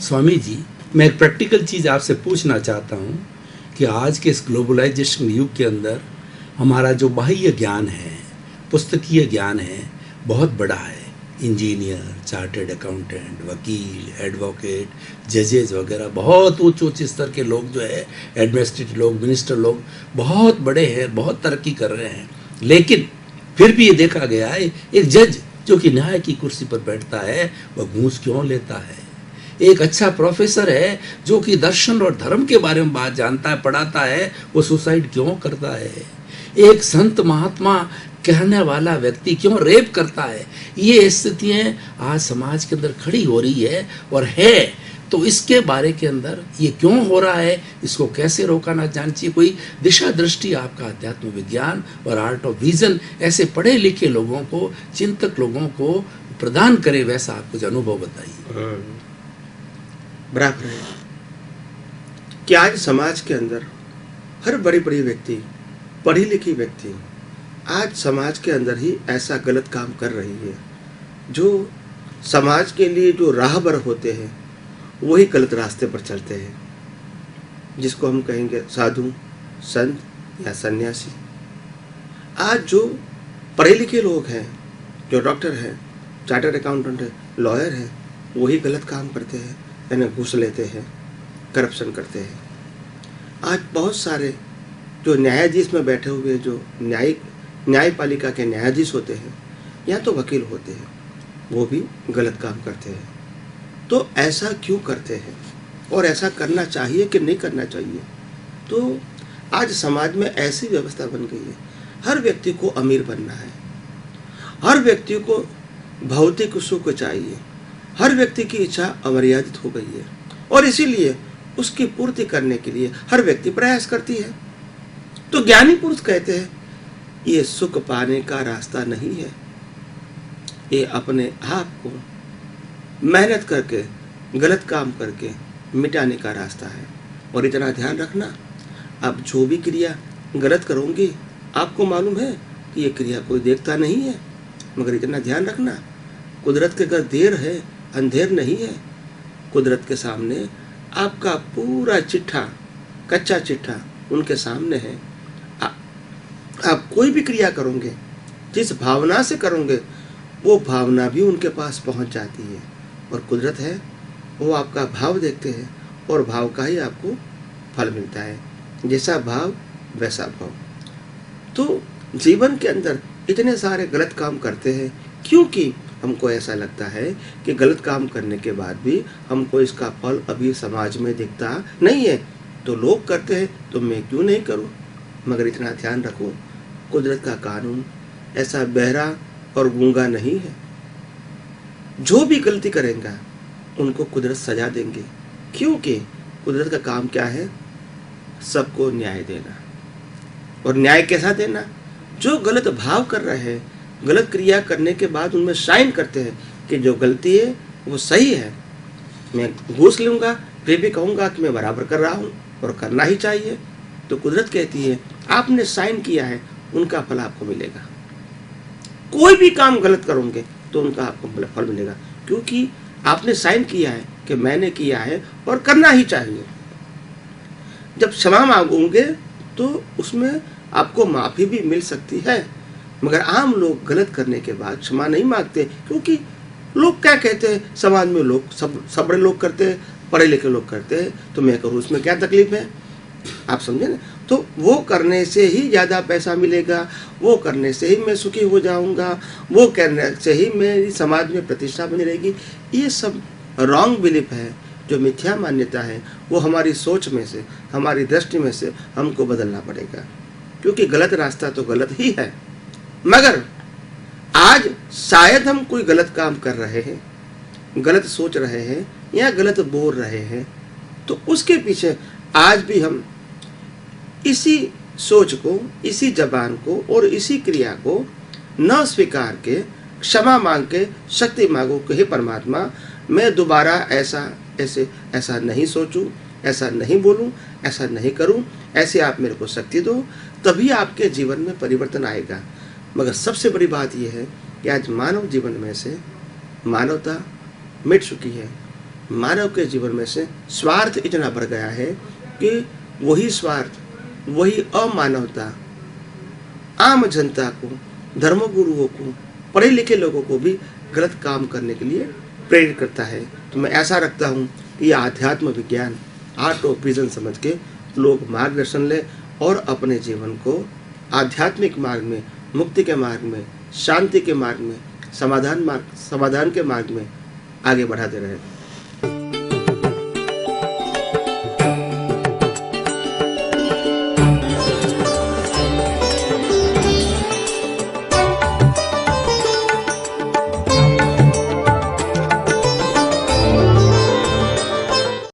स्वामी जी, मैं एक प्रैक्टिकल चीज़ आपसे पूछना चाहता हूँ कि आज के इस ग्लोबलाइजेशन युग के अंदर हमारा जो बाह्य ज्ञान है, पुस्तकीय ज्ञान है, बहुत बड़ा है। इंजीनियर, चार्टर्ड अकाउंटेंट, वकील, एडवोकेट, जजेस वगैरह बहुत उच्च स्तर के लोग जो है, एडमिनिस्ट्रेटिव लोग, मिनिस्टर लोग बहुत बड़े हैं, बहुत तरक्की कर रहे हैं। लेकिन फिर भी ये देखा गया है, एक जज जो कि न्याय की कुर्सी पर बैठता है, वह घूस क्यों लेता है? एक अच्छा प्रोफेसर है जो कि दर्शन और धर्म के बारे में बात जानता है, पढ़ाता है, वो सुसाइड क्यों करता है? एक संत महात्मा कहने वाला व्यक्ति क्यों रेप करता है? ये स्थितियां आज समाज के अंदर खड़ी हो रही है और है। तो इसके बारे के अंदर ये क्यों हो रहा है, इसको कैसे रोकाना जाना चाहिए? कोई दिशा दृष्टि आपका अध्यात्म विज्ञान और आर्ट ऑफ विजन ऐसे पढ़े लिखे लोगों को, चिंतक लोगों को प्रदान करे, वैसा आप कुछ अनुभव बताइए। बराबर है कि आज समाज के अंदर हर बड़ी बड़ी व्यक्ति, पढ़ी लिखी व्यक्ति आज समाज के अंदर ही ऐसा गलत काम कर रही है। जो समाज के लिए जो राहबर होते हैं वही गलत रास्ते पर चलते हैं, जिसको हम कहेंगे साधु, संत या सन्यासी। आज जो पढ़े लिखे लोग हैं, जो डॉक्टर हैं, चार्टर्ड अकाउंटेंट है, लॉयर है, वही गलत काम करते हैं, यानी घूस लेते हैं, करप्शन करते हैं। आज बहुत सारे जो न्यायाधीश में बैठे हुए जो न्यायपालिका के न्यायाधीश होते हैं या तो वकील होते हैं, वो भी गलत काम करते हैं। तो ऐसा क्यों करते हैं और ऐसा करना चाहिए कि नहीं करना चाहिए? तो आज समाज में ऐसी व्यवस्था बन गई है, हर व्यक्ति को अमीर बनना है, हर व्यक्ति को भौतिक सुख चाहिए, हर व्यक्ति की इच्छा अमर्यादित हो गई है और इसीलिए उसकी पूर्ति करने के लिए हर व्यक्ति प्रयास करती है। तो ज्ञानी पुरुष कहते हैं ये सुख पाने का रास्ता नहीं है, ये अपने आप को मेहनत करके, गलत काम करके मिटाने का रास्ता है। और इतना ध्यान रखना, आप जो भी क्रिया गलत करोगे, आपको मालूम है कि ये क्रिया कोई देखता नहीं है, मगर इतना ध्यान रखना, कुदरत के घर देर है, अंधेर नहीं है। कुदरत के सामने आपका पूरा चिट्ठा, कच्चा चिट्ठा उनके सामने है। आप कोई भी क्रिया करोगे, जिस भावना से करोगे, वो भावना भी उनके पास पहुंच जाती है। और कुदरत है, वो आपका भाव देखते हैं और भाव का ही आपको फल मिलता है। जैसा भाव वैसा भाव। तो जीवन के अंदर इतने सारे गलत काम करते हैं क्योंकि हमको ऐसा लगता है कि गलत काम करने के बाद भी हमको इसका फल अभी समाज में दिखता नहीं है। तो लोग करते हैं तो मैं क्यों नहीं करूं? मगर इतना ध्यान रखो, कुदरत का कानून ऐसा बहरा और गूंगा नहीं है। जो भी गलती करेगा उनको कुदरत सजा देंगे, क्योंकि कुदरत का काम क्या है? सबको न्याय देना। और न्याय कैसा देना? जो गलत भाव कर रहे हैं, गलत क्रिया करने के बाद उनमें शाइन करते हैं कि जो गलती है वो सही है, मैं घूस लूँगा फिर भी कहूँगा कि मैं बराबर कर रहा हूँ और करना ही चाहिए। तो कुदरत कहती है आपने साइन किया है, उनका फल आपको मिलेगा। कोई भी काम गलत करोगे तो उनका आपको फल मिलेगा, क्योंकि आपने साइन किया है कि मैंने किया है और करना ही चाहिए। जब क्षमा मांगोगे तो उसमें आपको माफ़ी भी मिल सकती है, मगर आम लोग गलत करने के बाद क्षमा नहीं मांगते, क्योंकि लोग क्या कहते हैं, समाज में लोग सब बड़े लोग करते हैं, पढ़े लिखे लोग करते हैं, तो मैं करूँ उसमें क्या तकलीफ है? आप समझे ना? तो वो करने से ही ज़्यादा पैसा मिलेगा, वो करने से ही मैं सुखी हो जाऊंगा, वो करने से ही मेरी समाज में प्रतिष्ठा बनी रहेगी। ये सब रॉन्ग बिलीफ है, जो मिथ्या मान्यता है, वो हमारी सोच में से, हमारी दृष्टि में से हमको बदलना पड़ेगा, क्योंकि गलत रास्ता तो गलत ही है। मगर आज शायद हम कोई गलत काम कर रहे हैं, गलत सोच रहे हैं या गलत बोल रहे हैं, तो उसके पीछे आज भी हम इसी सोच को, इसी जबान को और इसी क्रिया को न स्वीकार के क्षमा मांग के शक्ति मांगो कि हे परमात्मा, मैं दोबारा ऐसा नहीं सोचूं, ऐसा नहीं बोलूं, ऐसा नहीं करूं, ऐसे आप मेरे को शक्ति दो, तभी आपके जीवन में परिवर्तन आएगा। मगर सबसे बड़ी बात यह है कि आज मानव जीवन में से मानवता मिट चुकी है, मानव के जीवन में से स्वार्थ इतना बढ़ गया है कि वही स्वार्थ, वही अमानवता आम जनता को, धर्मगुरुओं को, पढ़े लिखे लोगों को भी गलत काम करने के लिए प्रेरित करता है। तो मैं ऐसा रखता हूँ कि यह आध्यात्म विज्ञान, आर्ट ऑफ विजन समझ के लोग मार्गदर्शन लें और अपने जीवन को आध्यात्मिक मार्ग में, मुक्ति के मार्ग में, शांति के मार्ग में, समाधान के मार्ग में आगे बढ़ाते रहें।